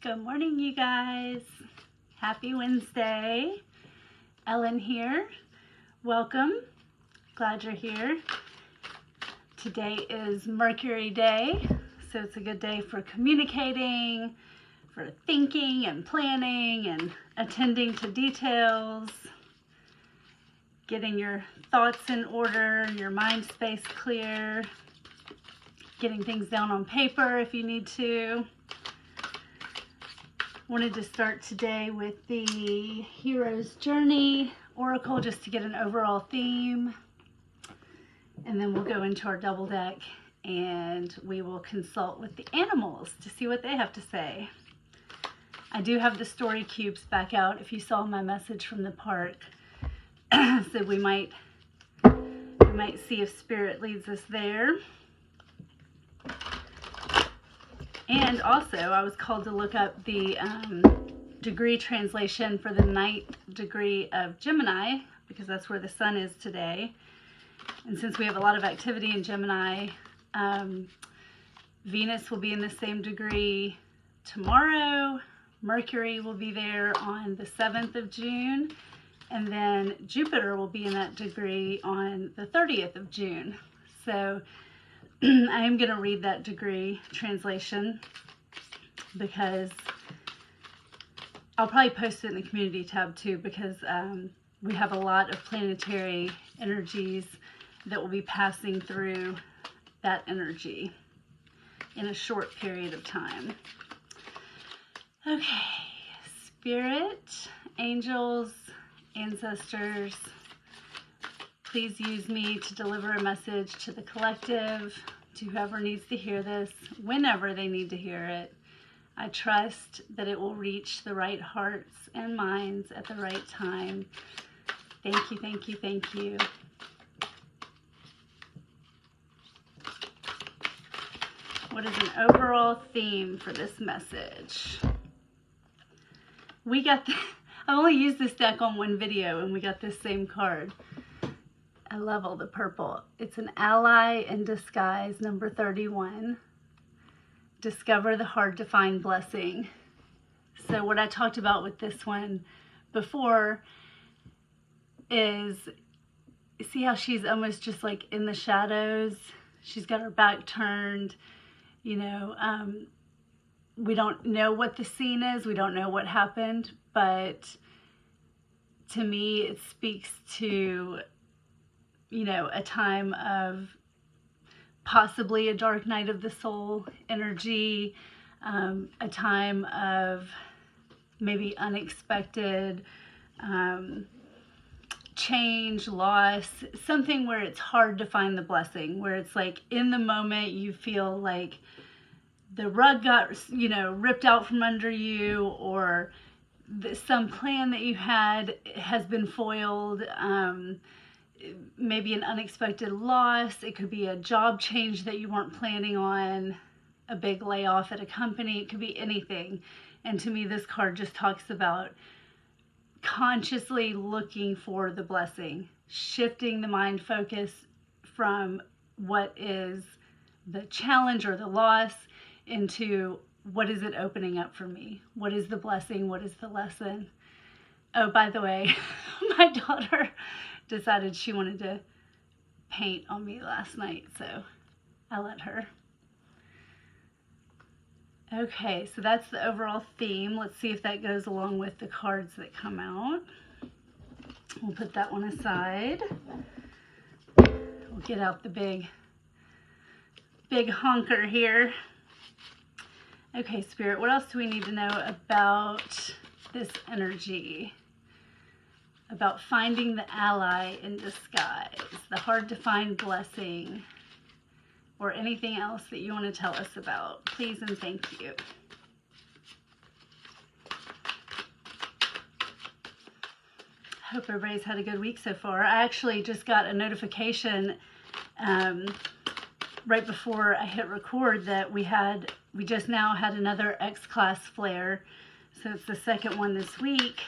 Good morning, you guys. Happy Wednesday. Ellen here. Welcome. Glad you're here. Today is Mercury Day, so it's a good day for communicating, for thinking and planning and attending to details, getting your thoughts in order, your mind space clear, getting things down on paper if you need to. Wanted to start today with the Hero's Journey Oracle just to get an overall theme, and then we'll go into our double deck and we will consult with the animals to see what they have to say. I do have the story cubes back out if you saw my message from the park. So we might see if Spirit leads us there. And also, I was called to look up the degree translation for the 9th degree of Gemini, because that's where the sun is today. And since we have a lot of activity in Gemini, Venus will be in the same degree tomorrow. Mercury will be there on the 7th of June. And then Jupiter will be in that degree on the 30th of June. So I am going to read that degree translation because I'll probably post it in the community tab too, because we have a lot of planetary energies that will be passing through that energy in a short period of time. Okay, Spirit, angels, ancestors, please use me to deliver a message to the collective, to whoever needs to hear this, whenever they need to hear it. I trust that it will reach the right hearts and minds at the right time. Thank you, thank you, thank you. What is an overall theme for this message? I only used this deck on one video and we got this same card. I love all the purple. It's an ally in disguise, number 31. Discover the hard-to-find blessing. So what I talked about with this one before is, see how she's almost just like in the shadows? She's got her back turned. You know, we don't know what the scene is. We don't know what happened. But to me, it speaks to, you know, a time of possibly a dark night of the soul energy, a time of maybe unexpected change, loss, something where it's hard to find the blessing, where it's like in the moment you feel like the rug got, you know, ripped out from under you, or some plan that you had has been foiled. Maybe an unexpected loss. It could be a job change that you weren't planning on, a big layoff at a company. It could be anything. And to me, this card just talks about consciously looking for the blessing, shifting the mind focus from what is the challenge or the loss into what is it opening up for me? What is the blessing? What is the lesson? Oh, by the way, my daughter decided she wanted to paint on me last night, so I let her. Okay, so that's the overall theme. Let's see if that goes along with the cards that come out. We'll put that one aside. We'll get out the big honker here. Okay, Spirit, what else do we need to know about this energy? About finding the ally in disguise, the hard-to-find blessing, or anything else that you want to tell us about. Please and thank you. Hope everybody's had a good week so far. I actually just got a notification right before I hit record that we just now had another X-class flare. So it's the second one this week.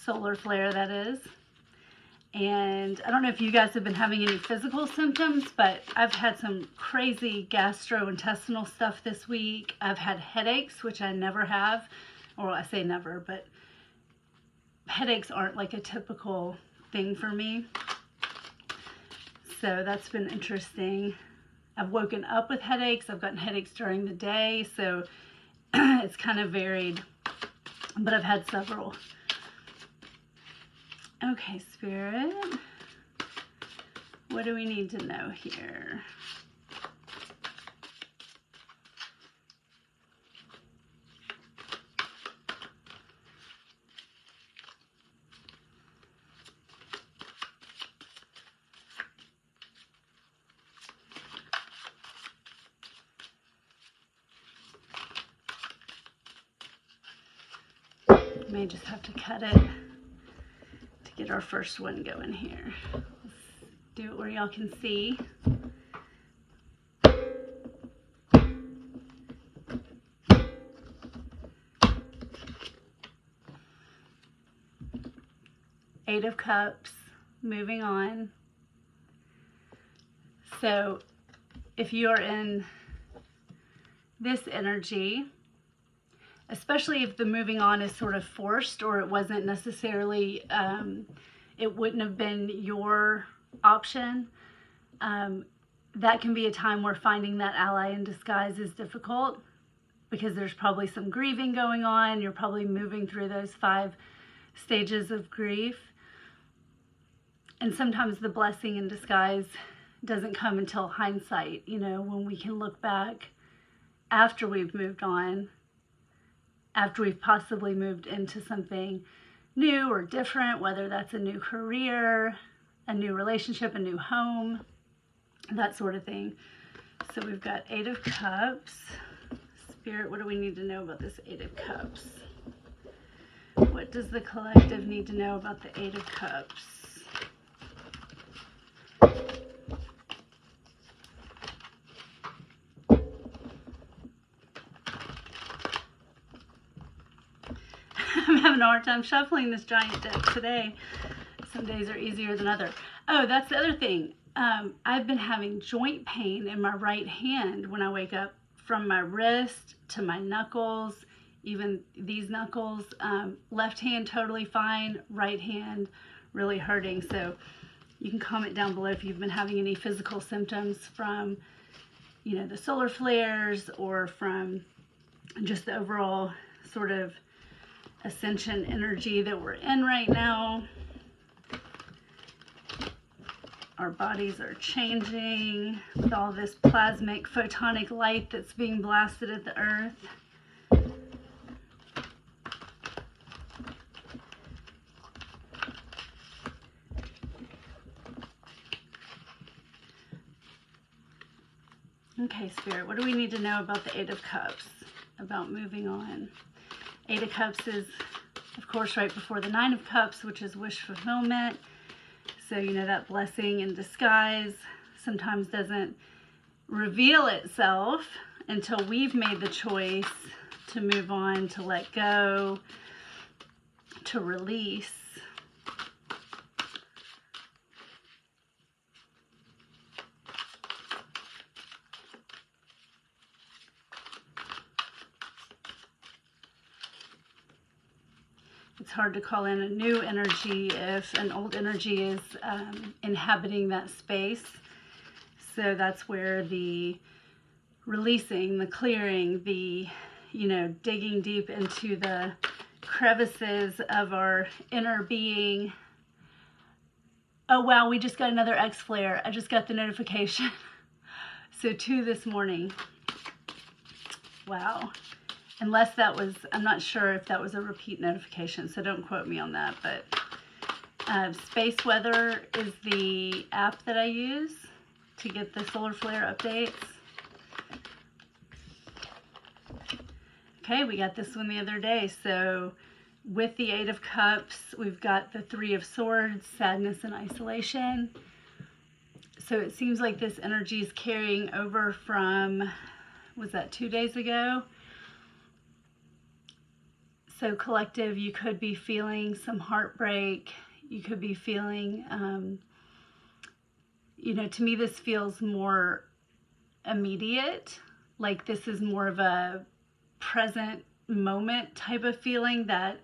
Solar flare, that is. And I don't know if you guys have been having any physical symptoms, but I've had some crazy gastrointestinal stuff this week. I've had headaches, which I never have. Or I say never, but headaches aren't like a typical thing for me. So that's been interesting. I've woken up with headaches. I've gotten headaches during the day. So it's kind of varied, but I've had several. Okay, Spirit, what do we need to know here? May just have to cut it to get our first one going here. Let's do it where y'all can see. Eight of Cups, moving on. So if you're in this energy, especially if the moving on is sort of forced, or it wasn't necessarily, it wouldn't have been your option, that can be a time where finding that ally in disguise is difficult, because there's probably some grieving going on. You're probably moving through those 5 stages of grief. And sometimes the blessing in disguise doesn't come until hindsight, you know, when we can look back after we've moved on, after we've possibly moved into something new or different, whether that's a new career, a new relationship, a new home, that sort of thing. So we've got 8 of Cups. Spirit, what do we need to know about this 8 of Cups? What does the collective need to know about the 8 of Cups? I'm having a hard time shuffling this giant deck today. Some days are easier than others. Oh, that's the other thing. I've been having joint pain in my right hand when I wake up, from my wrist to my knuckles, even these knuckles. Left hand totally fine, right hand really hurting. So you can comment down below if you've been having any physical symptoms from, you know, the solar flares, or from just the overall sort of ascension energy that we're in right now. Our bodies are changing with all this plasmic photonic light that's being blasted at the earth. Okay, Spirit, what do we need to know about the 8 of Cups, about moving on? 8 of Cups is, of course, right before the 9 of Cups, which is wish fulfillment. So, you know, that blessing in disguise sometimes doesn't reveal itself until we've made the choice to move on, to let go, to release. It's hard to call in a new energy if an old energy is inhabiting that space. So that's where the releasing, the clearing, the, you know, digging deep into the crevices of our inner being. Oh wow, we just got another X flare. I just got the notification. So 2 this morning. Wow. Unless that was, I'm not sure if that was a repeat notification, so don't quote me on that. But Space Weather is the app that I use to get the solar flare updates. Okay, we got this one the other day. So with the 8 of Cups, we've got the 3 of Swords, sadness and isolation. So it seems like this energy is carrying over from, was that 2 days ago? So collective, you could be feeling some heartbreak. You could be feeling, you know, to me this feels more immediate, like this is more of a present moment type of feeling, that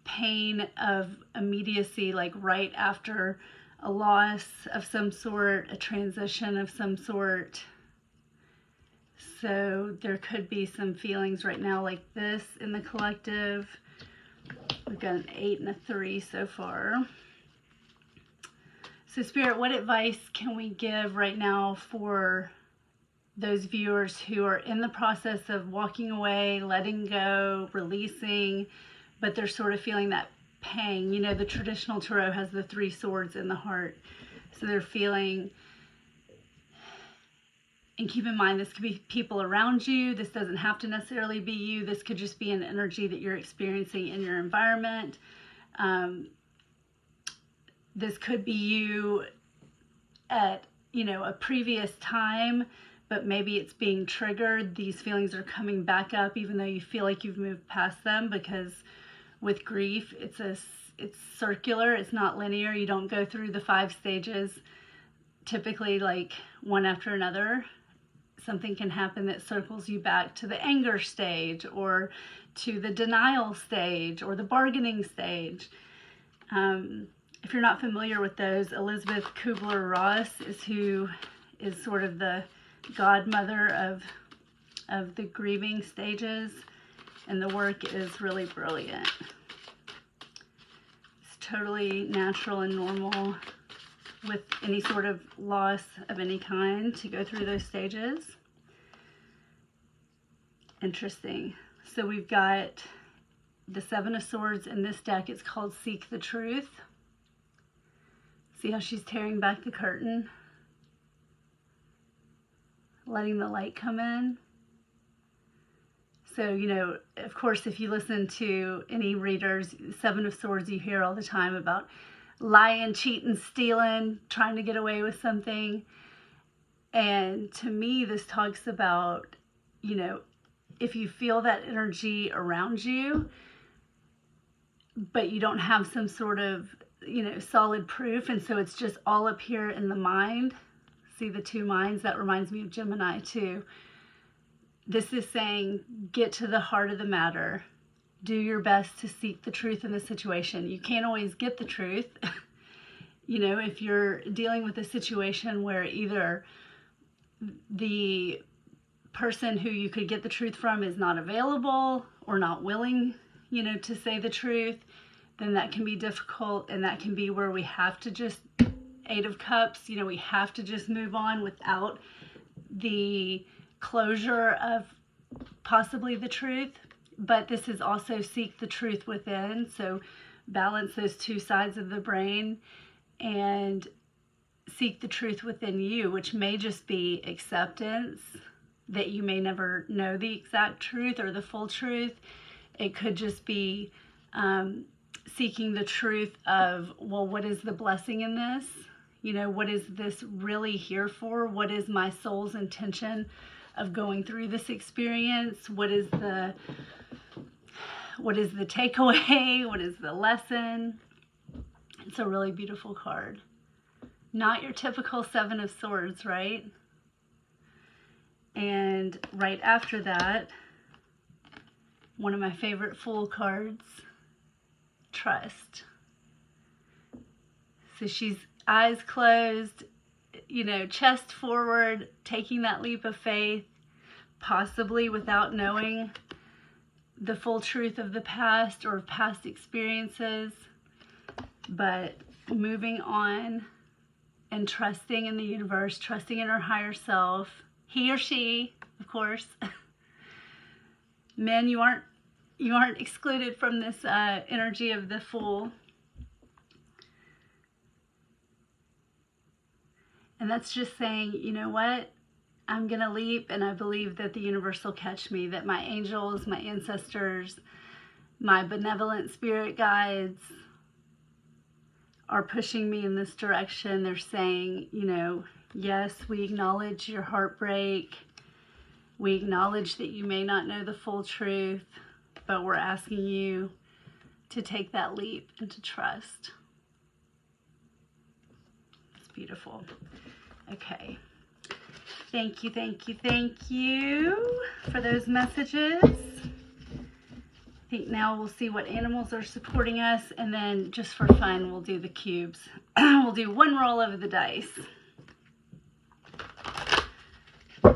pain of immediacy, like right after a loss of some sort, a transition of some sort. So there could be some feelings right now like this in the collective. We've got an 8 and a 3 so far. So Spirit, what advice can we give right now for those viewers who are in the process of walking away, letting go, releasing, but they're sort of feeling that pang? You know, the traditional tarot has the 3 swords in the heart. So they're feeling, and keep in mind, this could be people around you. This doesn't have to necessarily be you. This could just be an energy that you're experiencing in your environment. This could be you at, you know, a previous time, but maybe it's being triggered. These feelings are coming back up even though you feel like you've moved past them, because with grief, it's circular, it's not linear. You don't go through the 5 stages typically like one after another. Something can happen that circles you back to the anger stage, or to the denial stage, or the bargaining stage. If you're not familiar with those, Elisabeth Kubler-Ross is who is sort of the godmother of the grieving stages, and the work is really brilliant. It's totally natural and normal with any sort of loss of any kind to go through those stages. Interesting. So we've got the 7 of Swords in this deck. It's called Seek the Truth. See how she's tearing back the curtain, letting the light come in. So, you know, of course, if you listen to any readers, 7 of Swords, you hear all the time about lying, cheating, stealing, trying to get away with something. And to me, this talks about, you know, if you feel that energy around you, but you don't have some sort of, you know, solid proof, and so it's just all up here in the mind. See the 2 minds? That reminds me of Gemini too. This is saying, get to the heart of the matter. Do your best to seek the truth in the situation. You can't always get the truth. You know, if you're dealing with a situation where either the person who you could get the truth from is not available or not willing, you know, to say the truth, then that can be difficult, and that can be where we have to just, 8 of Cups, you know, we have to just move on without the closure of possibly the truth. But this is also seek the truth within, so balance those 2 sides of the brain and seek the truth within you, which may just be acceptance that you may never know the exact truth or the full truth. It could just be seeking the truth of, well, what is the blessing in this? You know, what is this really here for? What is my soul's intention of going through this experience? What is the takeaway? What is the lesson? It's a really beautiful card. Not your typical 7 of Swords, right? And right after that, one of my favorite Fool cards, Trust. So she's eyes closed, you know, chest forward, taking that leap of faith, possibly without knowing the full truth of the past or past experiences, but moving on and trusting in the universe, trusting in her higher self. He or she, of course. Men, you aren't excluded from this energy of the Fool. And that's just saying, you know what? I'm going to leap, and I believe that the universe will catch me, that my angels, my ancestors, my benevolent spirit guides are pushing me in this direction. They're saying, you know, yes, we acknowledge your heartbreak. We acknowledge that you may not know the full truth, but we're asking you to take that leap and to trust. It's beautiful. Okay. Thank you, thank you, thank you for those messages. I think now we'll see what animals are supporting us, and then just for fun, we'll do the cubes. We'll do one roll of the dice. All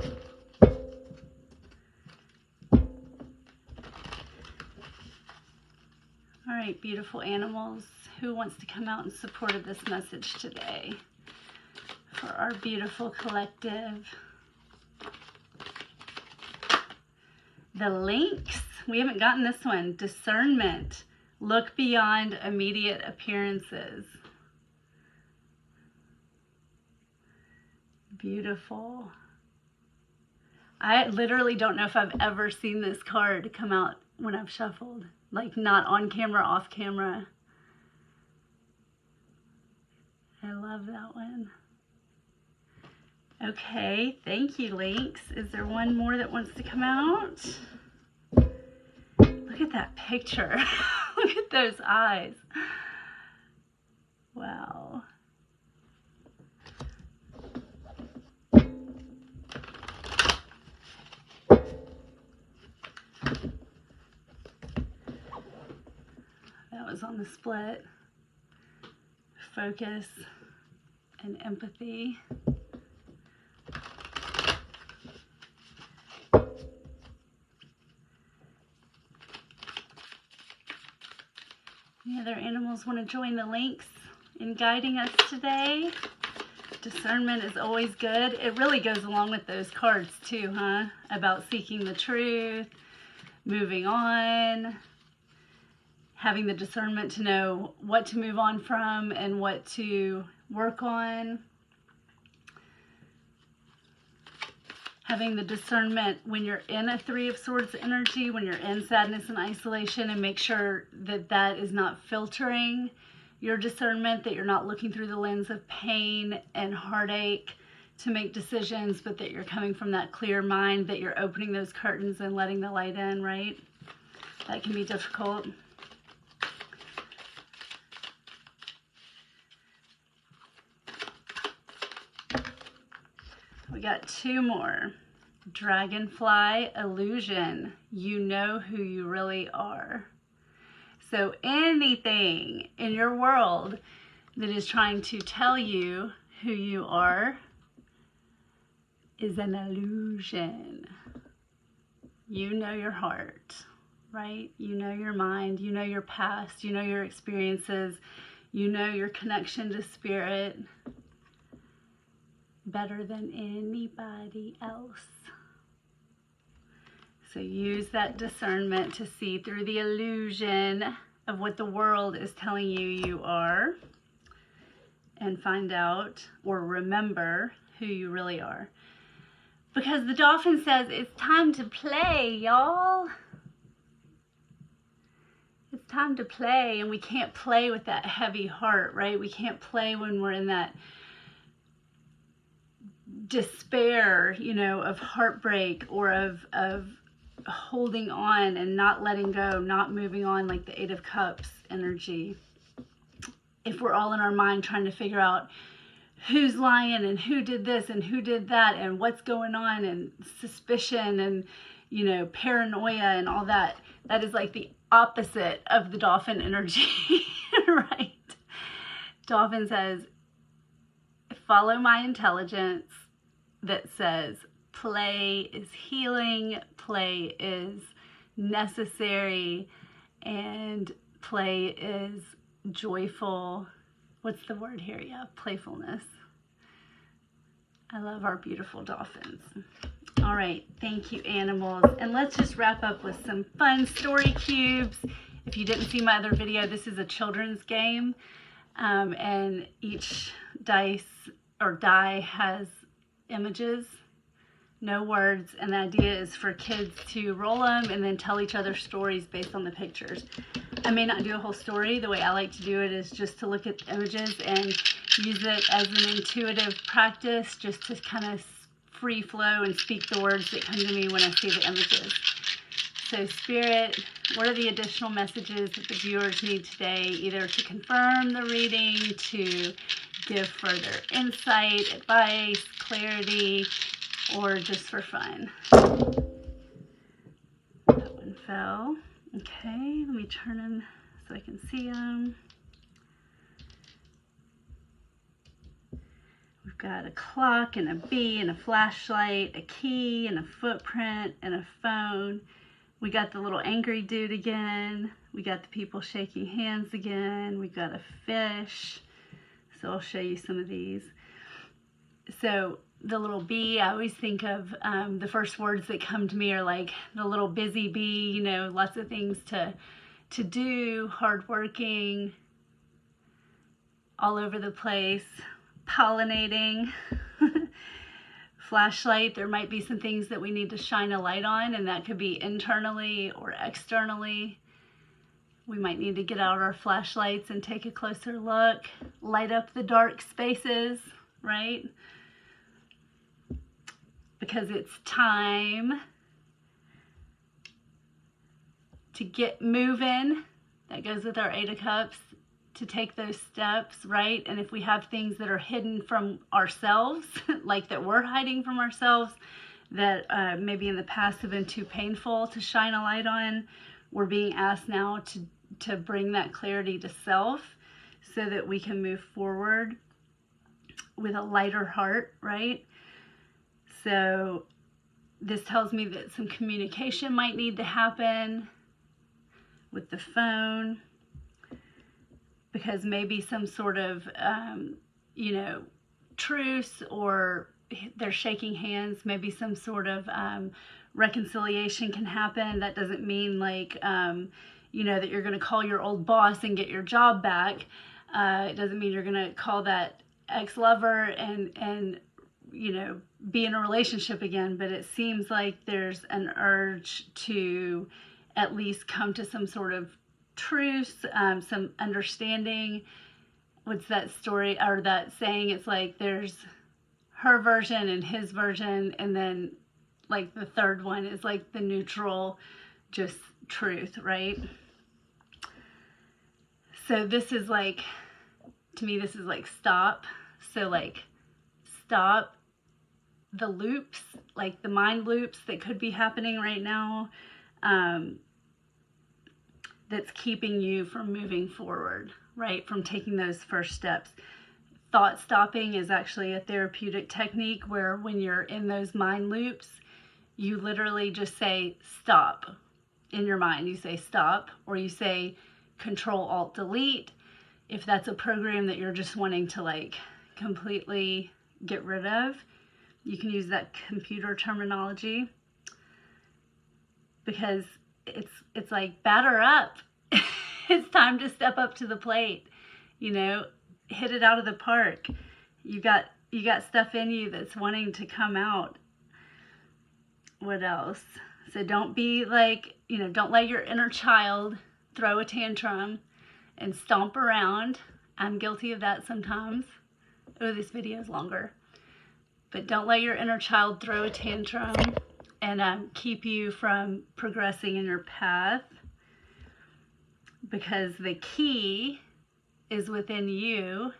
right, beautiful animals, who wants to come out in support of this message today for our beautiful collective? The Lynx. We haven't gotten this one. Discernment. Look beyond immediate appearances. Beautiful. I literally don't know if I've ever seen this card come out when I've shuffled. Like, not on camera, off camera. I love that one. Okay, thank you, Lynx. Is there one more that wants to come out? Look at that picture. Look at those eyes. Wow. That was on the split. Focus and empathy. Any other animals want to join the Lynx in guiding us today? Discernment is always good. It really goes along with those cards too, huh? About seeking the truth, moving on, having the discernment to know what to move on from and what to work on. Having the discernment when you're in a Three of Swords energy, when you're in sadness and isolation, and make sure that that is not filtering your discernment, that you're not looking through the lens of pain and heartache to make decisions, but that you're coming from that clear mind, that you're opening those curtains and letting the light in, right? That can be difficult. We got two more. Dragonfly illusion. You know who you really are. So anything in your world that is trying to tell you who you are is an illusion. You know your heart, right? You know your mind, you know your past, you know your experiences, you know your connection to spirit better than anybody else. So use that discernment to see through the illusion of what the world is telling you you are, and find out or remember who you really are. Because the dolphin says it's time to play, y'all. It's time to play, and we can't play with that heavy heart, right? We can't play when we're in that despair, you know, of heartbreak or of holding on and not letting go, not moving on, like the Eight of Cups energy. If we're all in our mind trying to figure out who's lying and who did this and who did that and what's going on, and suspicion and, you know, paranoia and all that, that is like the opposite of the dolphin energy, right? Dolphin says, follow my intelligence that says play is healing, play is necessary, and play is joyful. What's the word here? Yeah, playfulness. I love our beautiful dolphins. All right, thank you, animals. And let's just wrap up with some fun story cubes. If you didn't see my other video, this is a children's game, and each dice or die has images, no words, and the idea is for kids to roll them and then tell each other stories based on the pictures. I may not do a whole story. The way I like to do it is just to look at the images and use it as an intuitive practice, just to kind of free flow and speak the words that come to me when I see the images. So Spirit, what are the additional messages that the viewers need today, either to confirm the reading, to give further insight, advice, clarity, or just for fun? That one fell. Okay, let me turn them so I can see them. We've got a clock and a bee and a flashlight, a key and a footprint and a phone. We got the little angry dude again. We got the people shaking hands again. We got a fish. So I'll show you some of these. So the little bee, I always think of the first words that come to me are like the little busy bee, you know, lots of things to do, hardworking, all over the place, pollinating. Flashlight, there might be some things that we need to shine a light on, and that could be internally or externally. We might need to get out our flashlights and take a closer look, light up the dark spaces, right? Because it's time to get moving. That goes with our 8 of Cups, to take those steps, right? And if we have things that are hidden from ourselves, like that we're hiding from ourselves, that maybe in the past have been too painful to shine a light on, we're being asked now to bring that clarity to self so that we can move forward with a lighter heart, right? So this tells me that some communication might need to happen with the phone, because maybe some sort of, you know, truce, or they're shaking hands, maybe some sort of reconciliation can happen. That doesn't mean like, you know, that you're going to call your old boss and get your job back. It doesn't mean you're going to call that ex-lover and, you know, be in a relationship again. But it seems like there's an urge to at least come to some sort of truce, some understanding. What's that story or that saying? It's like there's her version and his version, and then like the third one is like the neutral, just truth, right? So this is like, to me, this is like stop. So like stop the loops, like the mind loops that could be happening right now, that's keeping you from moving forward, right? From taking those first steps. Thought stopping is actually a therapeutic technique where when you're in those mind loops, you literally just say stop in your mind. You say stop, or you say Control-Alt-Delete. If that's a program that you're just wanting to like completely get rid of, you can use that computer terminology, because it's like batter up. It's time to step up to the plate, you know, hit it out of the park. You got stuff in you that's wanting to come out. What else? So don't be like, you know, don't let your inner child throw a tantrum and stomp around. I'm guilty of that sometimes. Oh, this video is longer. But don't let your inner child throw a tantrum and keep you from progressing in your path, because the key is within you.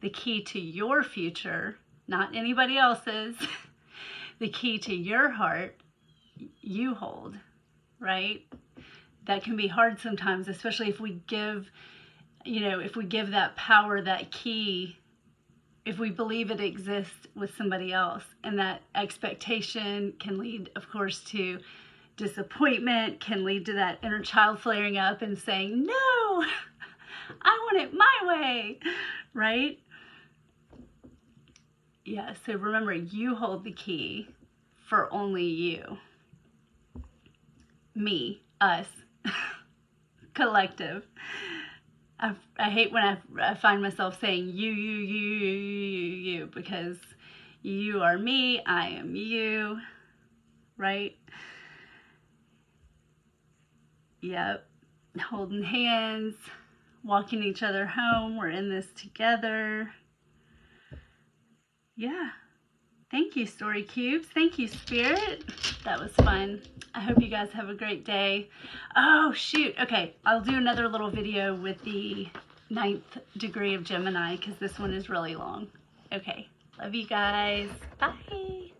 The key to your future, not anybody else's. The key to your heart, you hold, right? That can be hard sometimes, especially if we give, you know, if we give that power, that key, if we believe it exists with somebody else. And that expectation can lead, of course, to disappointment, can lead to that inner child flaring up and saying, no, I want it my way, right? Yeah, so remember, you hold the key for only you. Me, us, collective. I hate when I find myself saying you, because you are me, I am you, right? Yep, holding hands, walking each other home. We're in this together. Yeah, Thank you, Story Cubes. Thank you, Spirit. That was fun. I hope you guys have a great day. Oh, shoot. Okay, I'll do another little video with the 9th degree of Gemini because this one is really long. Okay, love you guys. Bye.